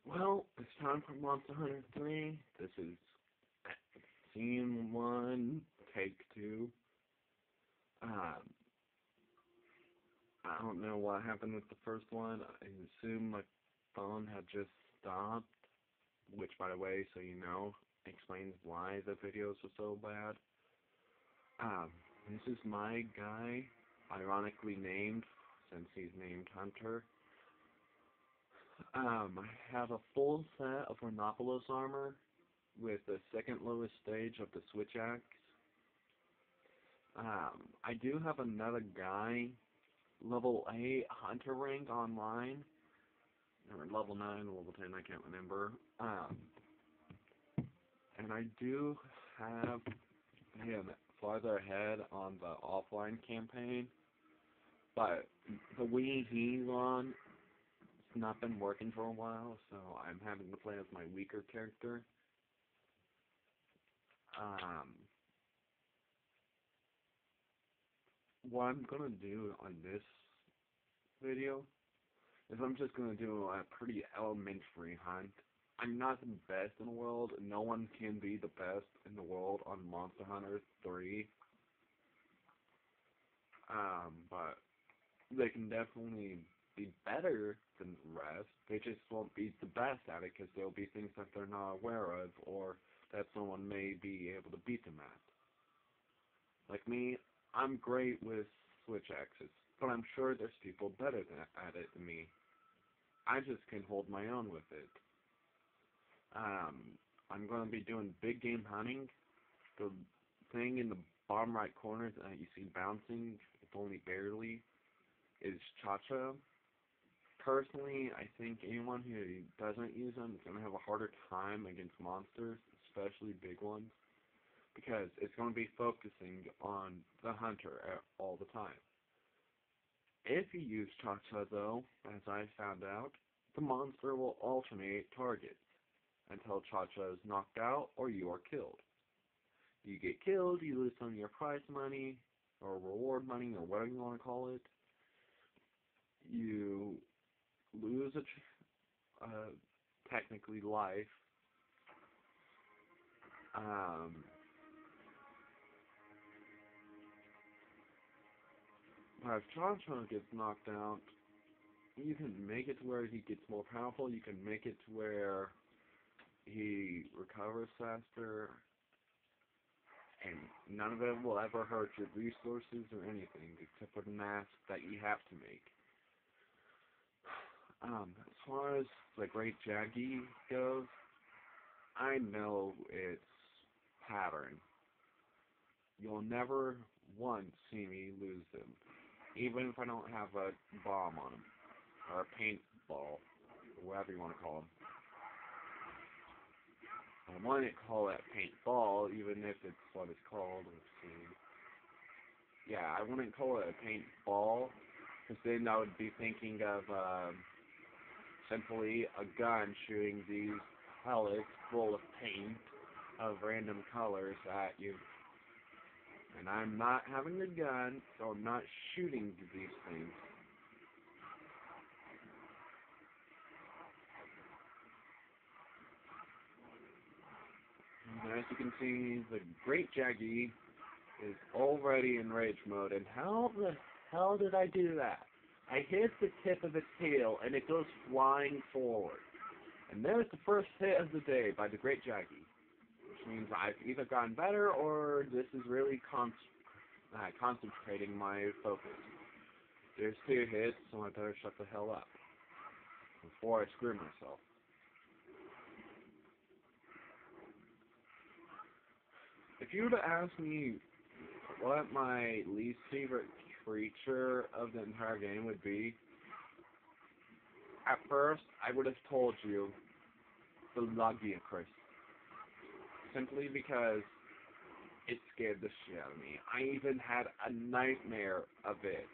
Well, it's time for Monster Hunter 3. This is Scene 1, Take 2. Um, I don't know what happened with the first one. I assume my phone had just stopped, which, by the way, so you know, explains why the videos were so bad. Um, this is my guy, ironically named, since he's named Hunter. I have a full set of Rhinopolis armor with the second lowest stage of the Switch Axe. I do have another guy, level 8 Hunter rank online, or level 9, level 10, I can't remember. And I do have him farther ahead on the offline campaign, but the Wii he's on, it's not been working for a while, so I'm having to play as my weaker character. Um, what I'm gonna do on this video is I'm just gonna do a pretty elementary hunt. I'm not the best in the world. No one can be the best in the world on Monster Hunter 3. But they can definitely be better than the rest. They just won't be the best at it because there'll be things that they're not aware of or that someone may be able to beat them at. Like me, I'm great with switch axes, but I'm sure there's people better at it than me. I just can hold my own with it. Um, I'm going to be doing big game hunting. The thing in the bottom right corner that you see bouncing, if only barely, is Cha-Cha. Personally, I think anyone who doesn't use them is going to have a harder time against monsters, especially big ones, because it's going to be focusing on the hunter all the time. If you use Cha-Cha, though, as I found out, the monster will alternate targets until Cha-Cha is knocked out or you are killed. You get killed, you lose some of your prize money, or reward money, or whatever you want to call it. You lose technically life. Um, but if Cha-Cha gets knocked out, you can make it to where he gets more powerful. You can make it to where he recovers faster, and none of it will ever hurt your resources or anything except for the mask that you have to make. As far as the Great Jaggi goes, I know its pattern. You'll never once see me lose them, even if I don't have a bomb on them, or a paintball, or whatever you want to call them. I wouldn't call it paintball, even if it's what it's called. Let's see. Yeah, I wouldn't call it a paintball, because then I would be thinking of simply a gun shooting these pellets full of paint of random colors at you. And I'm not having a gun, so I'm not shooting these things. And as you can see, the Great Jaggi is already in rage mode. And how the hell did I do that? I hit the tip of its tail, and it goes flying forward. And there's the first hit of the day by the Great Jaggi, which means I've either gotten better or this is really concentrating my focus. There's 2 hits, so I better shut the hell up before I screw myself. If you were to ask me what my least favorite creature of the entire game would be, at first I would have told you the Lagiacrus, simply because it scared the shit out of me. I even had a nightmare of it.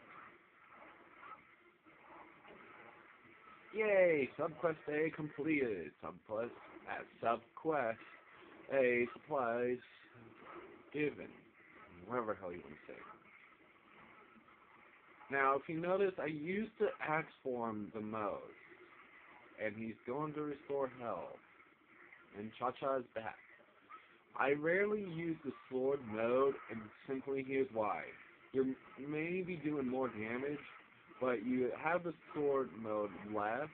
Yay! Subquest A completed. Subquest A supplies given. Whatever the hell you want to say. Now, if you notice, I used to axe form the most. and he's going to restore health. And Cha-Cha is back. I rarely use the sword mode, and simply here's why. You're maybe doing more damage, but you have the sword mode less.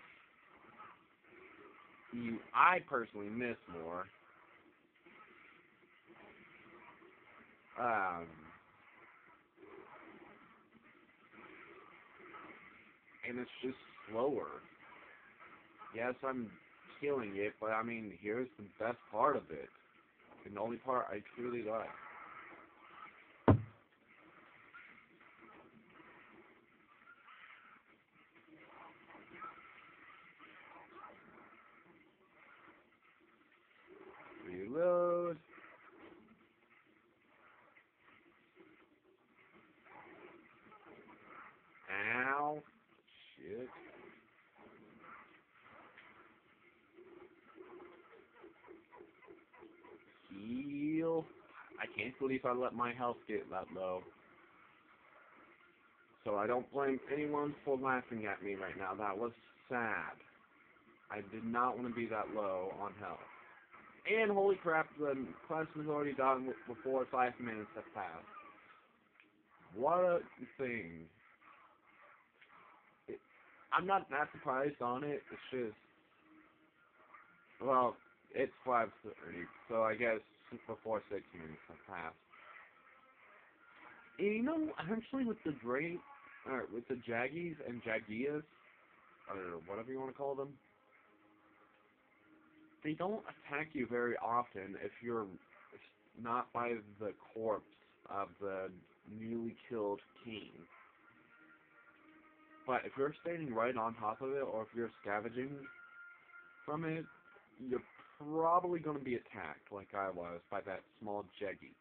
I personally miss more. Um, and it's just slower. Yes, I'm killing it, but I mean, here's the best part of it. And the only part I truly like. Reload. Ow. Shit. Heal. I can't believe I let my health get that low. So I don't blame anyone for laughing at me right now. That was sad. I did not want to be that low on health. And holy crap, the quest was already done before 5 minutes have passed. What a thing. I'm not that surprised on it. It's just, well, it's 5:30, so I guess before 6 minutes have passed. And you know, actually with the with the Jaggies and Jaggias, or whatever you want to call them, they don't attack you very often if you're not by the corpse of the newly killed king. But if you're standing right on top of it, or if you're scavenging from it, you're probably going to be attacked, like I was, by that small jaggi.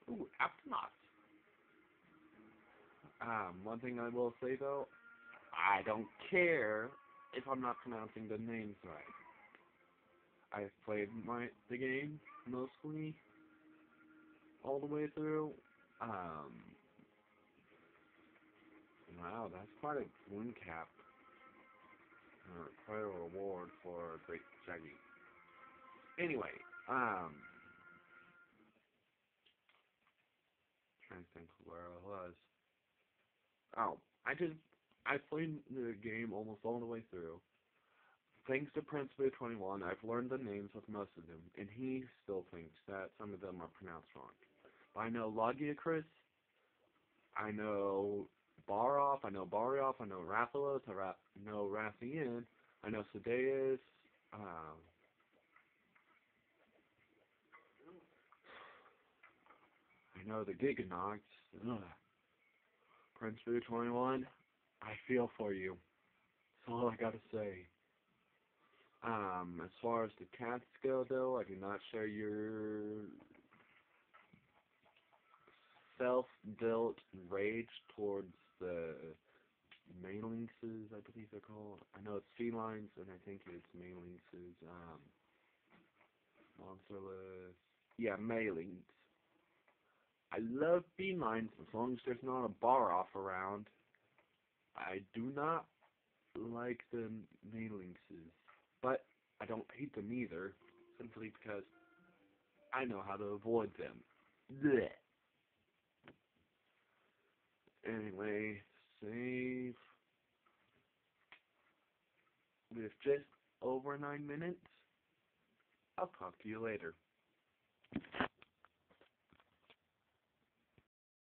Ooh, Aptonaut. One thing I will say though, I don't care if I'm not pronouncing the names right. I've played the game mostly all the way through. Um, wow, that's quite a wound cap. Quite a reward for a great jaggi. Anyway, trying to think where I was. Oh, I played the game almost all the way through. Thanks to Prince Blue 21, I've learned the names of most of them, and he still thinks that some of them are pronounced wrong. But I know Logiacris, I know Baroff, I know Barioff, I know Rathalos, know Rathian, I know Sedeus, I know the Giganox. Ugh. Prince Blue 21, I feel for you. That's all I gotta say. As far as the cats go, though, I do not share your self-built rage towards the Malinxes, I believe they're called. I know it's felines, and I think it's Malinxes. Monsterless. Yeah, Malings. I love felines as long as there's not a bar off around. I do not like the Malinxes, but I don't hate them either, simply because I know how to avoid them. Blech. Anyway, save. With just over 9 minutes, I'll talk to you later.